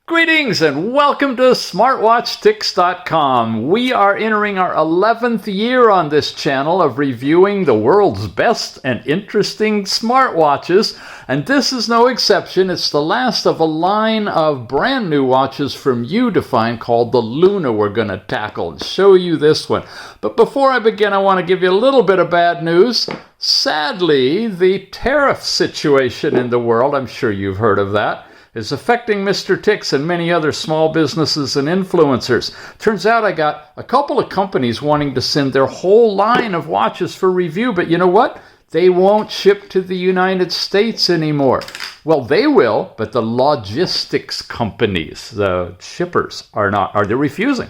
Greetings and welcome to SmartWatchTix.com. We are entering our 11th year on this channel of reviewing the world's best and interesting smartwatches, and this is no exception. It's the last of a line of brand new watches from UDFiNE called the Luna we're going to tackle and show you this one. But before I begin, I want to give you a little bit of bad news. Sadly, the tariff situation in the world, I'm sure you've heard of that, is affecting Mr. Tix and many other small businesses and influencers. Turns out I got a couple of companies wanting to send their whole line of watches for review, but you know what? They won't ship to the United States anymore. Well, they will, but the logistics companies, the shippers, they're refusing.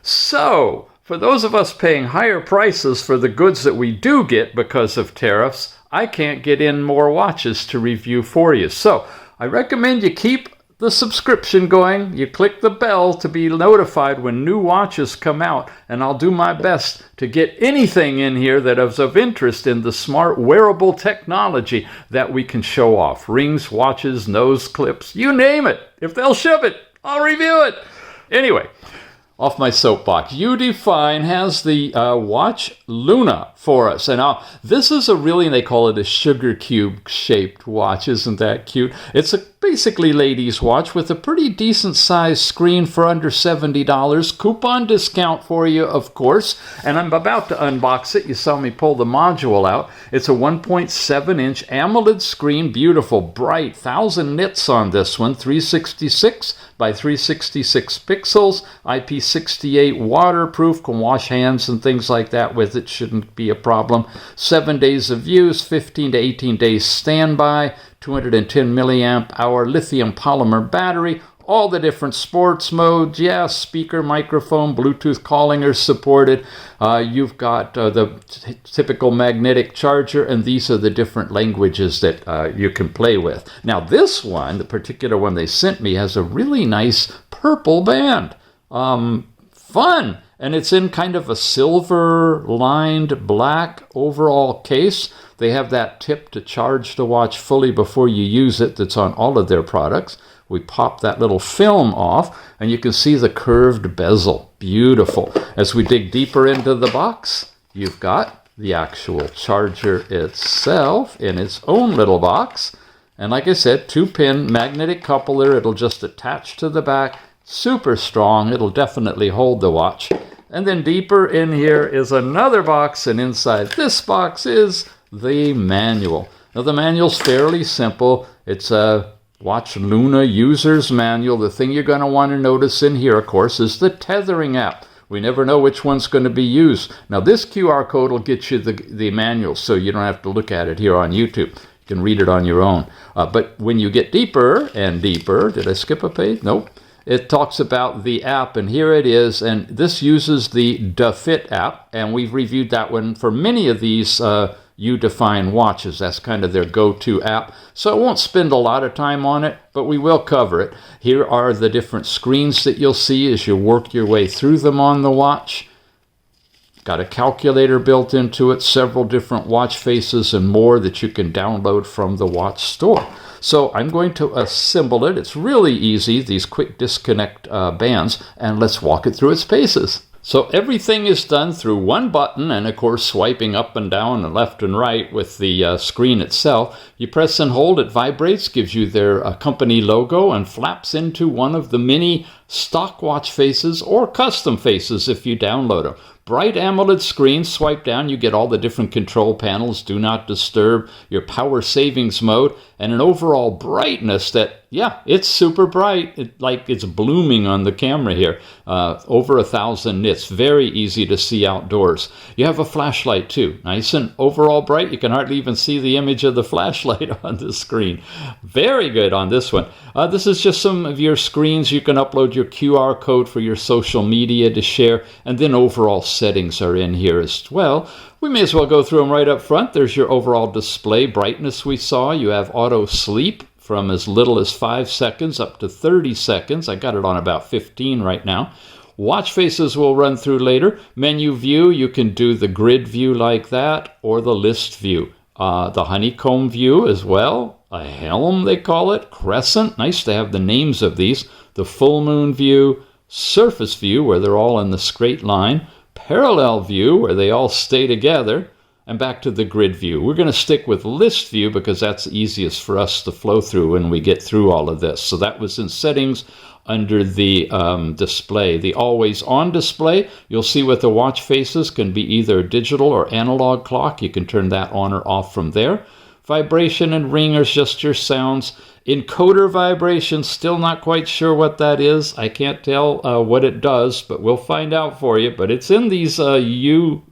So, for those of us paying higher prices for the goods that we do get because of tariffs, I can't get in more watches to review for you. So, I recommend you keep the subscription going. You click the bell to be notified when new watches come out, and I'll do my best to get anything in here that is of interest in the smart wearable technology that we can show off. Rings, watches, nose clips, you name it. If they'll ship it, I'll review it. Anyway, off my soapbox. UDFiNE has the watch Luna for us. And now, this is they call it a sugar cube shaped watch. Isn't that cute? It's a basically ladies' watch with a pretty decent sized screen for under $70. Coupon discount for you, of course. And I'm about to unbox it. You saw me pull the module out. It's a 1.7-inch AMOLED screen. Beautiful, bright, 1,000 nits on this one. 366 by 366 pixels. IP68 waterproof. Can wash hands and things like that with it. Shouldn't be a problem. 7 days of use, 15 to 18 days standby. 210 milliamp hour lithium polymer battery, all the different sports modes, speaker, microphone, Bluetooth calling are supported. You've got the typical magnetic charger, and these are the different languages that you can play with. Now this one, the particular one they sent me, has a really nice purple band. Fun! And it's in kind of a silver-lined black overall case. They have that tip to charge the watch fully before you use it that's on all of their products. We pop that little film off, and you can see the curved bezel. Beautiful. As we dig deeper into the box, you've got the actual charger itself in its own little box. And like I said, 2-pin magnetic coupler. It'll just attach to the back. Super strong. It'll definitely hold the watch. And then deeper in here is another box, and inside this box is the manual. Now the manual's fairly simple. It's a Watch Luna user's manual. The thing you're going to want to notice in here, of course, is the Tethering app. We never know which one's going to be used. Now this QR code will get you the manual, so you don't have to look at it here on YouTube. You can read it on your own. But when you get deeper and deeper, did I skip a page? Nope. It talks about the app, and here it is, and this uses the UDFiNE app, and we've reviewed that one for many of these UDFiNE watches. That's kind of their go-to app, so I won't spend a lot of time on it, but we will cover it. Here are the different screens that you'll see as you work your way through them on the watch. Got a calculator built into it, several different watch faces, and more that you can download from the watch store. So I'm going to assemble it. It's really easy, these quick disconnect bands, and let's walk it through its paces. So everything is done through one button, and of course swiping up and down and left and right with the screen itself. You press and hold, it vibrates, gives you their company logo, and flaps into one of the many stock watch faces or custom faces if you download them. Bright AMOLED screen, swipe down, you get all the different control panels, do not disturb, your power savings mode, and an overall brightness that, it's super bright. It's blooming on the camera here. Over 1,000 nits, very easy to see outdoors. You have a flashlight too, nice and overall bright. You can hardly even see the image of the flashlight on the screen. Very good on this one. This is just some of your screens. You can upload your QR code for your social media to share, and then overall settings are in here as well. We may as well go through them right up front. There's your overall display brightness we saw. You have auto sleep from as little as 5 seconds up to 30 seconds. I got it on about 15 right now. Watch faces we'll run through later. Menu view, you can do the grid view like that or the list view. The honeycomb view as well. A helm, they call it. Crescent. Nice to have the names of these. the full moon view, surface view, where they're all in the straight line, parallel view, where they all stay together, and back to the grid view. We're going to stick with list view because that's easiest for us to flow through when we get through all of this. So that was in settings under the display. The always on display, you'll see with the watch faces can be either a digital or analog clock. You can turn that on or off from there. Vibration and ring are just your sounds. Encoder vibration, still not quite sure what that is. I can't tell what it does, but we'll find out for you. But it's in these UDFiNE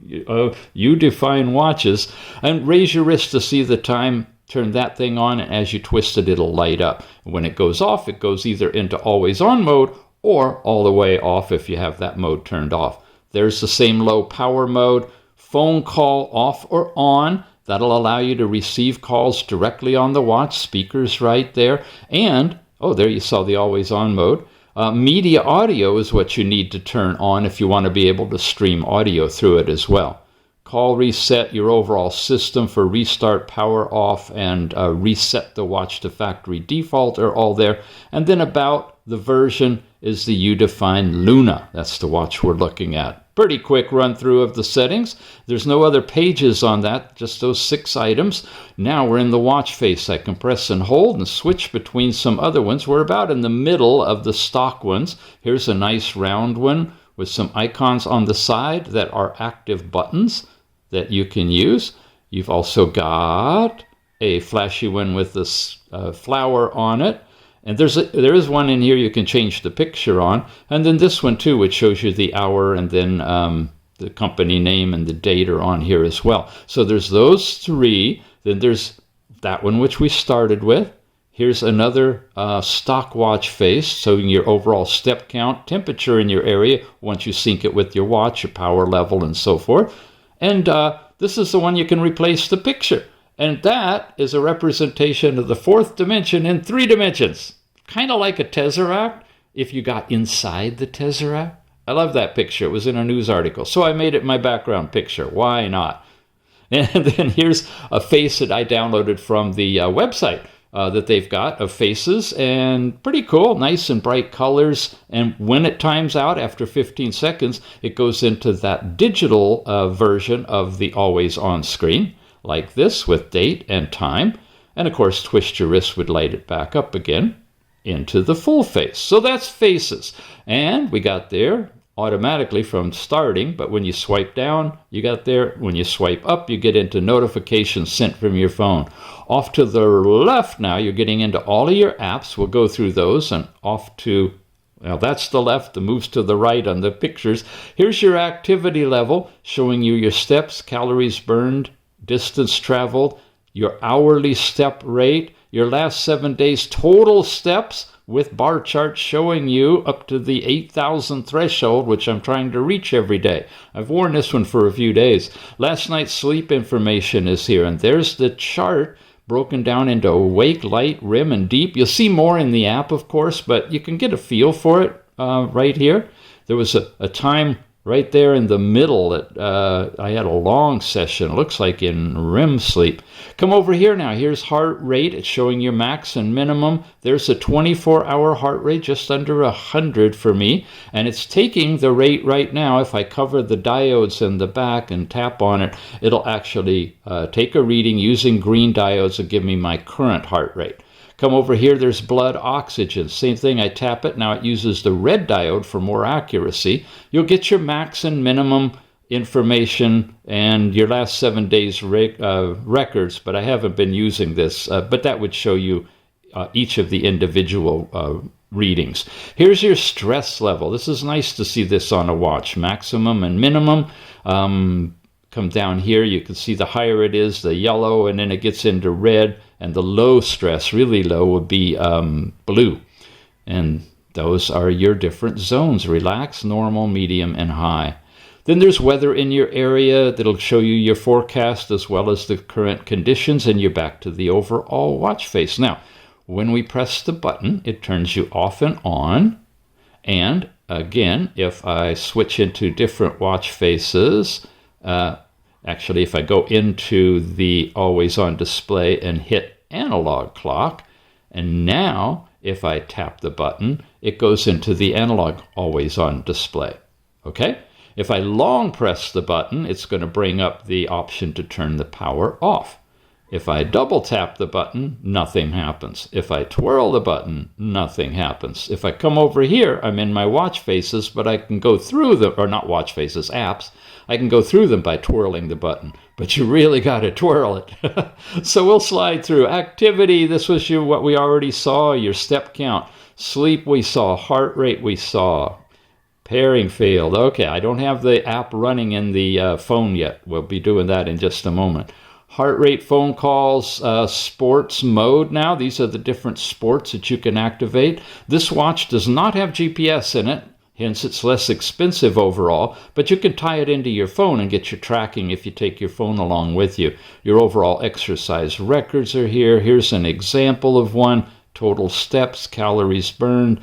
watches. And raise your wrist to see the time. Turn that thing on, and as you twist it, it'll light up. When it goes off, it goes either into always on mode or all the way off if you have that mode turned off. There's the same low power mode. Phone call off or on. That'll allow you to receive calls directly on the watch. Speakers right there. And, oh, there you saw the always on mode. Media audio is what you need to turn on if you want to be able to stream audio through it as well. Call reset, your overall system for restart, power off, and reset the watch to factory default are all there. And then about the version is the UDFiNE Luna. That's the watch we're looking at. Pretty quick run through of the settings. There's no other pages on that, just those 6 items. Now we're in the watch face. I can press and hold and switch between some other ones. We're about in the middle of the stock ones. Here's a nice round one with some icons on the side that are active buttons that you can use. You've also got a flashy one with this flower on it. And there is one in here you can change the picture on. And then this one too, which shows you the hour and then the company name and the date are on here as well. So there's those 3. Then there's that one which we started with. Here's another stock watch face, showing your overall step count, temperature in your area once you sync it with your watch, your power level and so forth. And this is the one you can replace the picture. And that is a representation of the 4th dimension in 3 dimensions. Kind of like a tesseract if you got inside the tesseract. I love that picture. It was in a news article. So I made it my background picture. Why not? And then here's a face that I downloaded from the website that they've got of faces. And pretty cool. Nice and bright colors. And when it times out after 15 seconds, it goes into that digital version of the always on screen. Like this with date and time. And of course, twist your wrist would light it back up again into the full face. So that's faces. And we got there automatically from starting, but when you swipe down, you got there. When you swipe up, you get into notifications sent from your phone. Off to the left now, you're getting into all of your apps. We'll go through those and off to, well, that's the left. The moves to the right on the pictures. Here's your activity level showing you your steps, calories burned, distance traveled, your hourly step rate, your last 7 days total steps with bar charts showing you up to the 8,000 threshold, which I'm trying to reach every day. I've worn this one for a few days. Last night's sleep information is here, and there's the chart broken down into awake, light, REM, and deep. You'll see more in the app, of course, but you can get a feel for it right here. There was a time right there in the middle that I had a long session, it looks like in REM sleep. Come over here now. Here's heart rate. It's showing your max and minimum. There's a 24-hour heart rate, just under 100 for me. And it's taking the rate right now. If I cover the diodes in the back and tap on it, it'll actually take a reading using green diodes and give me my current heart rate. Come over here, there's blood oxygen. Same thing, I tap it. Now it uses the red diode for more accuracy. You'll get your max and minimum information and your last 7 days records, but I haven't been using this. But that would show you each of the individual readings. Here's your stress level. This is nice to see this on a watch. Maximum and minimum. Come down here, you can see the higher it is, the yellow, and then it gets into red. And the low stress, really low, would be blue. And those are your different zones: relaxed, normal, medium, and high. Then there's weather in your area that'll show you your forecast as well as the current conditions, and you're back to the overall watch face. Now, when we press the button, it turns you off and on. And again, if I switch into different watch faces, actually, if I go into the always on display and hit analog clock, and now if I tap the button, it goes into the analog always on display. Okay? If I long press the button, it's going to bring up the option to turn the power off. If I double tap the button, nothing happens. If I twirl the button, nothing happens. If I come over here, I'm in my watch faces, but I can go through them, or not watch faces, apps. I can go through them by twirling the button, but you really got to twirl it. So we'll slide through. Activity, this was what we already saw, your step count. Sleep we saw, heart rate we saw. Pairing failed. Okay, I don't have the app running in the phone yet. We'll be doing that in just a moment. Heart rate, phone calls, sports mode now. These are the different sports that you can activate. This watch does not have GPS in it, hence it's less expensive overall, but you can tie it into your phone and get your tracking if you take your phone along with you. Your overall exercise records are here. Here's an example of one. Total steps, calories burned,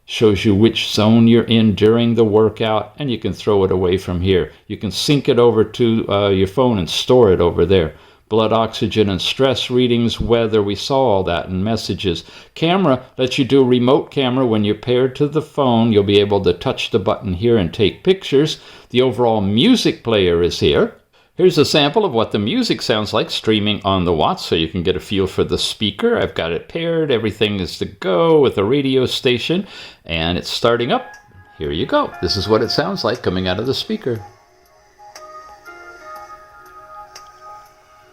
shows you which zone you're in during the workout, and you can throw it away from here. You can sync it over to your phone and store it over there. Blood oxygen and stress readings, weather, we saw all that, and messages. Camera lets you do remote camera when you're paired to the phone. You'll be able to touch the button here and take pictures. The overall music player is here. Here's a sample of what the music sounds like streaming on the watch, so you can get a feel for the speaker. I've got it paired. Everything is to go with a radio station, and it's starting up. Here you go. This is what it sounds like coming out of the speaker.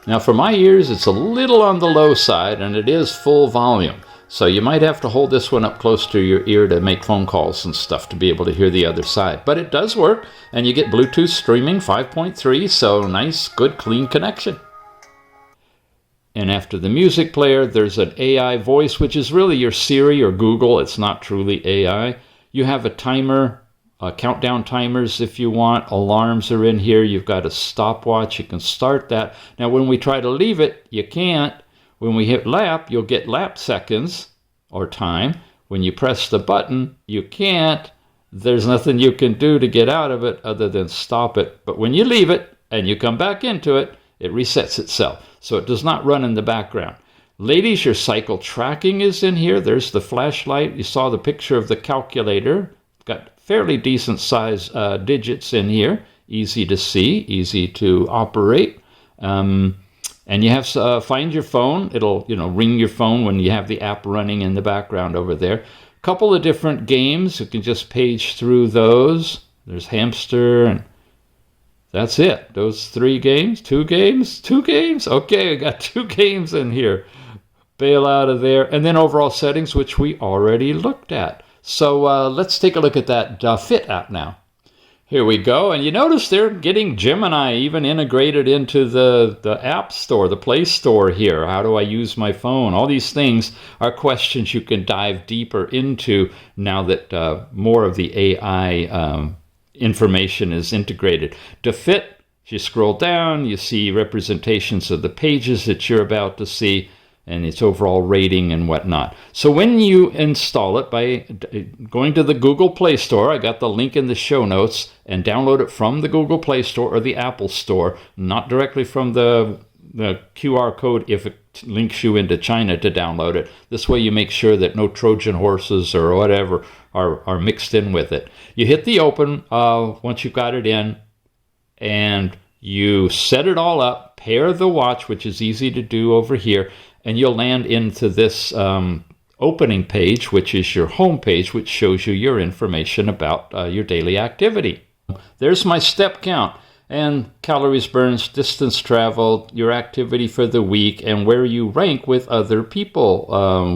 Now for my ears, it's a little on the low side, and it is full volume. So you might have to hold this one up close to your ear to make phone calls and stuff to be able to hear the other side. But it does work, and you get Bluetooth streaming 5.3, so nice, good, clean connection. And after the music player, there's an AI voice, which is really your Siri or Google. It's not truly AI. You have a timer, countdown timers if you want. Alarms are in here. You've got a stopwatch. You can start that. Now, when we try to leave it, you can't. When we hit lap, you'll get lap seconds or time. When you press the button, you can't. There's nothing you can do to get out of it other than stop it. But when you leave it and you come back into it, it resets itself. So it does not run in the background. Ladies, your cycle tracking is in here. There's the flashlight. You saw the picture of the calculator. Got fairly decent size digits in here. Easy to see, easy to operate. And you have find your phone. It'll ring your phone when you have the app running in the background over there. A couple of different games. You can just page through those. There's hamster, and that's it. Those 3 games, 2 games, 2 games. Okay, we got 2 games in here. Bail out of there. And then overall settings, which we already looked at. So let's take a look at that Fit app now. Here we go, and you notice they're getting Gemini even integrated into the App Store, the Play Store here. How do I use my phone? All these things are questions you can dive deeper into now that more of the AI information is integrated. To Fit, if you scroll down, you see representations of the pages that you're about to see, and its overall rating and whatnot. So when you install it by going to the Google Play Store, I got the link in the show notes, and download it from the Google Play Store or the Apple Store, not directly from the QR code if it links you into China to download it. This way you make sure that no Trojan horses or whatever are mixed in with it. You hit the open once you've got it in, and you set it all up, pair the watch, which is easy to do over here, and you'll land into this opening page, which is your home page, which shows you your information about your daily activity. There's my step count and calories burned, distance traveled, your activity for the week, and where you rank with other people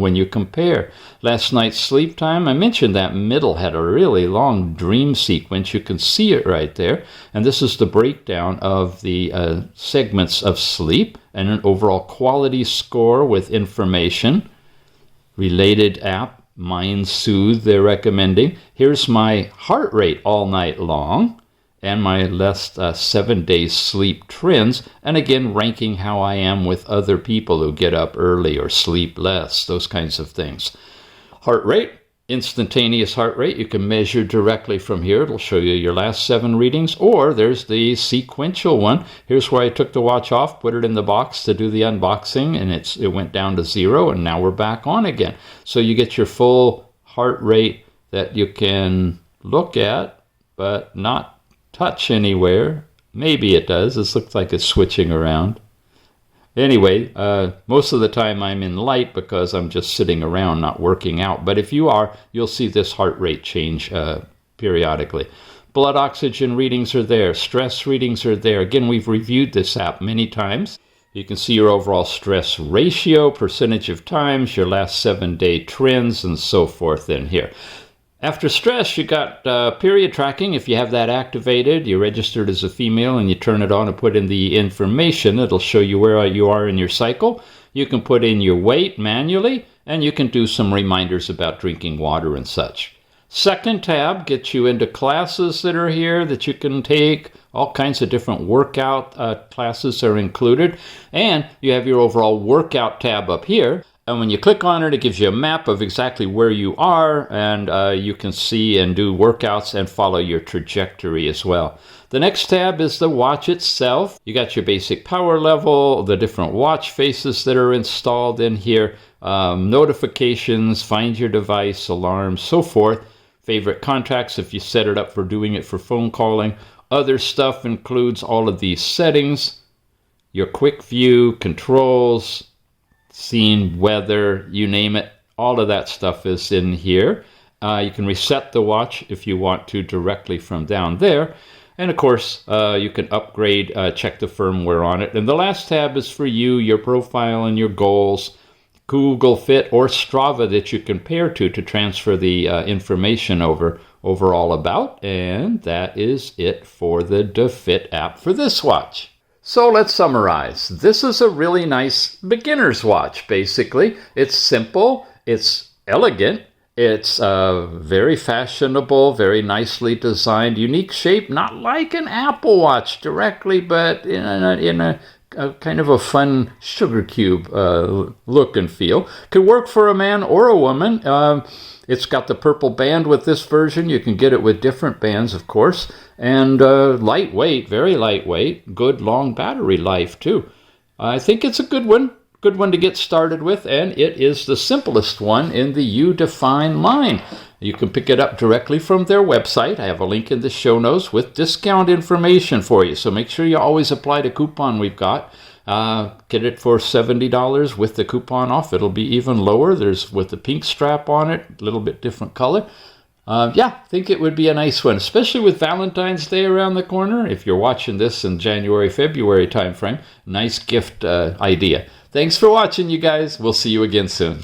when you compare. Last night's sleep time, I mentioned that middle had a really long dream sequence. You can see it right there. And this is the breakdown of the segments of sleep and an overall quality score with information. Related app, Mind Soothe, they're recommending. Here's my heart rate all night long, and my last 7 days sleep trends, and again ranking how I am with other people who get up early or sleep less, those kinds of things. Heart rate, instantaneous heart rate, you can measure directly from here. It'll show you your last 7 readings, or there's the sequential one. Here's where I took the watch off, put it in the box to do the unboxing, and it went down to 0, and now we're back on again. So you get your full heart rate that you can look at, but not touch anywhere. Maybe it does. This looks like it's switching around. Anyway, most of the time I'm in light because I'm just sitting around, not working out. But if you are, you'll see this heart rate change periodically. Blood oxygen readings are there. Stress readings are there. Again, we've reviewed this app many times. You can see your overall stress ratio, percentage of times, your last 7-day trends, and so forth in here. After stress, you got period tracking. If you have that activated, you're registered as a female and you turn it on and put in the information, it'll show you where you are in your cycle. You can put in your weight manually, and you can do some reminders about drinking water and such. Second tab gets you into classes that are here that you can take. All kinds of different workout classes are included. And you have your overall workout tab up here. And when you click on it, it gives you a map of exactly where you are, and you can see and do workouts and follow your trajectory as well. The next tab is the watch itself. You got your basic power level, the different watch faces that are installed in here, notifications, find your device, alarms, so forth. Favorite contacts if you set it up for doing it for phone calling. Other stuff includes all of these settings, your quick view, controls, scene, weather, you name it. All of that stuff is in here. You can reset the watch if you want to directly from down there. And of course, you can upgrade, check the firmware on it. And the last tab is for you, your profile and your goals, Google Fit or Strava that you compare to transfer the information over all about. And that is it for the UDFiNE app for this watch. So let's summarize. This is a really nice beginner's watch, basically. It's simple, it's elegant, it's very fashionable, very nicely designed, unique shape, not like an Apple Watch directly, but in a kind of a fun sugar cube look and feel. Could work for a man or a woman. It's got the purple band with this version. You can get it with different bands, of course. And lightweight, very lightweight. Good long battery life, too. I think it's a good one. Good one to get started with. And it is the simplest one in the UDFiNE line. You can pick it up directly from their website. I have a link in the show notes with discount information for you. So make sure you always apply the coupon we've got. Get it for $70 with the coupon off. It'll be even lower. There's with the pink strap on it, a little bit different color. Yeah, I think it would be a nice one, especially with Valentine's Day around the corner. If you're watching this in January, February timeframe, nice gift idea. Thanks for watching, you guys. We'll see you again soon.